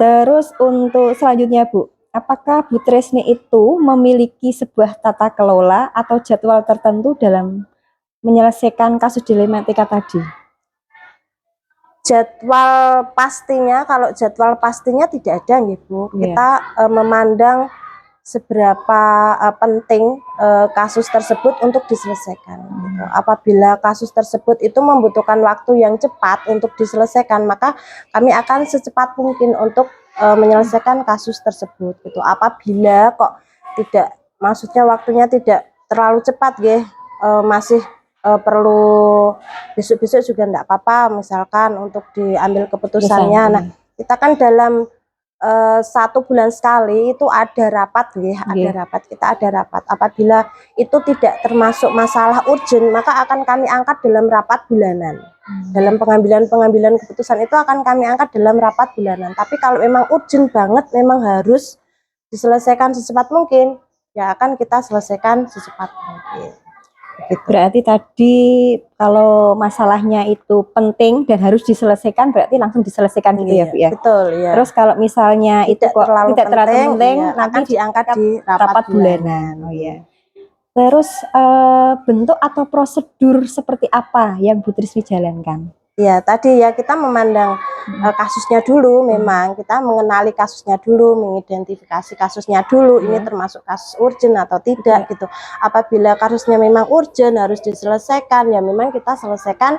Terus untuk selanjutnya Bu, apakah Bu Trisni itu memiliki sebuah tata kelola atau jadwal tertentu dalam menyelesaikan kasus dilema etika tadi? Jadwal pastinya, kalau jadwal pastinya tidak ada Bu. Kita memandang seberapa penting kasus tersebut untuk diselesaikan gitu. Apabila kasus tersebut itu membutuhkan waktu yang cepat untuk diselesaikan, maka kami akan secepat mungkin untuk menyelesaikan kasus tersebut gitu. Apabila kok tidak, maksudnya waktunya tidak terlalu cepat masih perlu besok-besok juga enggak apa-apa misalkan untuk diambil keputusannya. Nah, kita kan dalam 1 bulan sekali itu ada rapat kita ada rapat. Apabila itu tidak termasuk masalah urgent, maka akan kami angkat dalam rapat bulanan. Dalam pengambilan keputusan itu akan kami angkat dalam rapat bulanan. Tapi kalau memang urgent banget, memang harus diselesaikan secepat mungkin, ya akan kita selesaikan secepat mungkin. Berarti tadi kalau masalahnya itu penting dan harus diselesaikan, berarti langsung diselesaikan gitu ya Bu ya? Betul ya. Terus kalau misalnya itu kok tidak terlalu penting, nanti diangkat di rapat bulanan. Terus bentuk atau prosedur seperti apa yang Bu Trisni jalankan? Ya tadi ya, kita memandang kasusnya dulu, memang kita mengenali kasusnya dulu, mengidentifikasi kasusnya dulu, ini termasuk kasus urgent atau tidak gitu. Apabila kasusnya memang urgent harus diselesaikan, ya memang kita selesaikan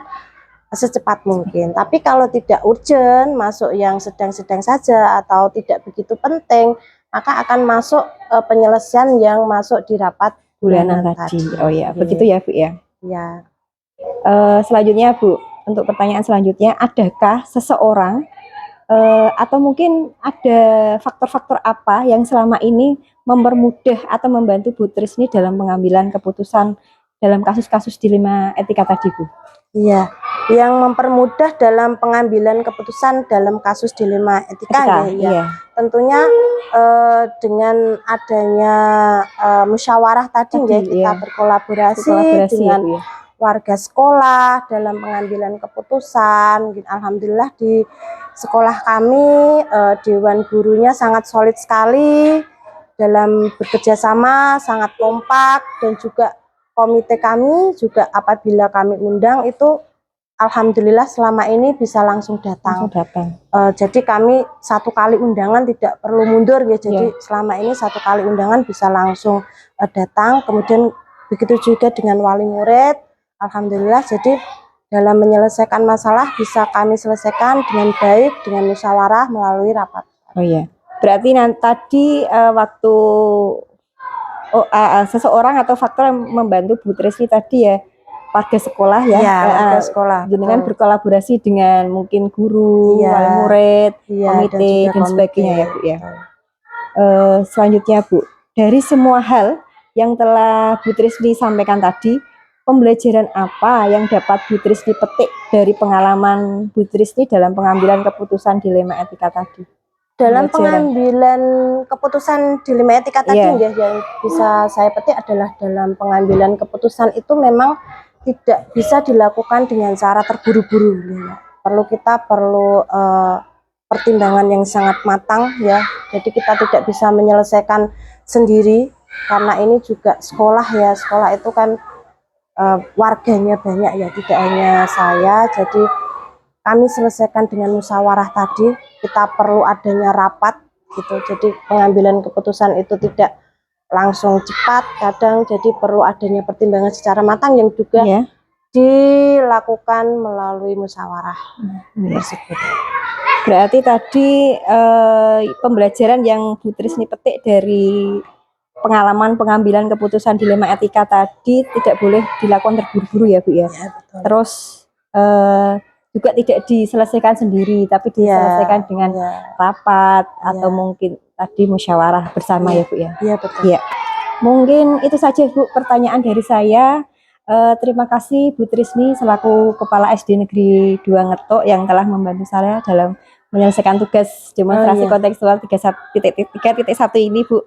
secepat mungkin. Tapi kalau tidak urgent, masuk yang sedang-sedang saja atau tidak begitu penting, maka akan masuk penyelesaian yang masuk di rapat bulanan tadi. Oh ya, begitu ya Bu ya. Ya. Selanjutnya Bu, untuk pertanyaan selanjutnya, adakah seseorang atau mungkin ada faktor-faktor apa yang selama ini mempermudah atau membantu Bu Trisni dalam pengambilan keputusan dalam kasus-kasus dilema etika tadi, Bu? Iya, yang mempermudah dalam pengambilan keputusan dalam kasus dilema etika, ya, Iya. tentunya dengan adanya musyawarah tadi, ya, kita berkolaborasi dengan ya, Bu, ya. warga sekolah dalam pengambilan keputusan. Alhamdulillah di sekolah kami dewan gurunya sangat solid sekali dalam bekerja sama, sangat kompak, dan juga komite kami juga apabila kami undang itu alhamdulillah selama ini bisa langsung datang. Jadi kami satu kali undangan tidak perlu mundur, ya. Jadi selama ini satu kali undangan bisa langsung datang. Kemudian begitu juga dengan wali murid. Alhamdulillah, jadi dalam menyelesaikan masalah bisa kami selesaikan dengan baik dengan musyawarah melalui rapat. Oh iya. Berarti tadi waktu seseorang atau faktor yang membantu Bu Trisni tadi ya, warga sekolah ya, warga sekolah. Dengan berkolaborasi dengan mungkin guru, wali murid, komite dan sebagainya ya, Bu, ya. Selanjutnya, Bu, dari semua hal yang telah Bu Trisni sampaikan tadi, pembelajaran apa yang dapat Bu Trisni petik dari pengalaman Bu Trisni dalam pengambilan keputusan dilema etika tadi? Dalam pengambilan keputusan dilema etika tadi, yang bisa saya petik adalah dalam pengambilan keputusan itu memang tidak bisa dilakukan dengan cara terburu-buru, ya. Kita perlu pertimbangan yang sangat matang, ya. Jadi kita tidak bisa menyelesaikan sendiri karena ini juga sekolah, ya. Sekolah itu kan warganya banyak, ya, tidak hanya saya. Jadi kami selesaikan dengan musyawarah tadi. Kita perlu adanya rapat, gitu. Jadi pengambilan keputusan itu tidak langsung cepat, kadang jadi perlu adanya pertimbangan secara matang yang juga dilakukan melalui musyawarah tersebut. Berarti tadi pembelajaran yang Bu Trisni petik dari pengalaman pengambilan keputusan dilema etika tadi tidak boleh dilakukan terburu-buru, ya, Bu, ya. Betul. Terus juga tidak diselesaikan sendiri, tapi diselesaikan dengan rapat atau mungkin tadi musyawarah bersama, ya, Bu, ya. Iya, betul. Ya. Mungkin itu saja, Bu, pertanyaan dari saya. Terima kasih Bu Trisni selaku Kepala SD Negeri 2 Ngetok yang telah membantu saya dalam menyelesaikan tugas demonstrasi kontekstual 3.1 ini, Bu.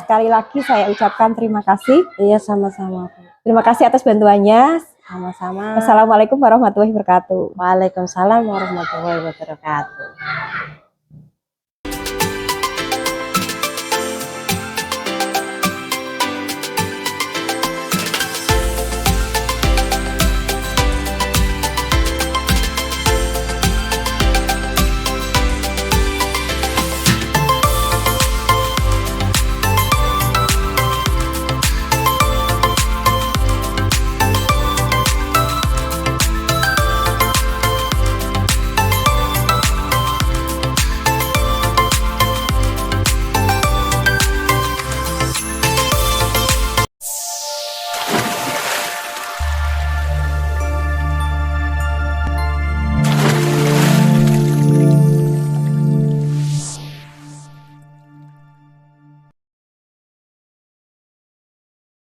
Sekali lagi saya ucapkan terima kasih. Iya, sama-sama, Bu. Terima kasih atas bantuannya. Sama-sama. Assalamualaikum warahmatullahi wabarakatuh. Waalaikumsalam warahmatullahi wabarakatuh.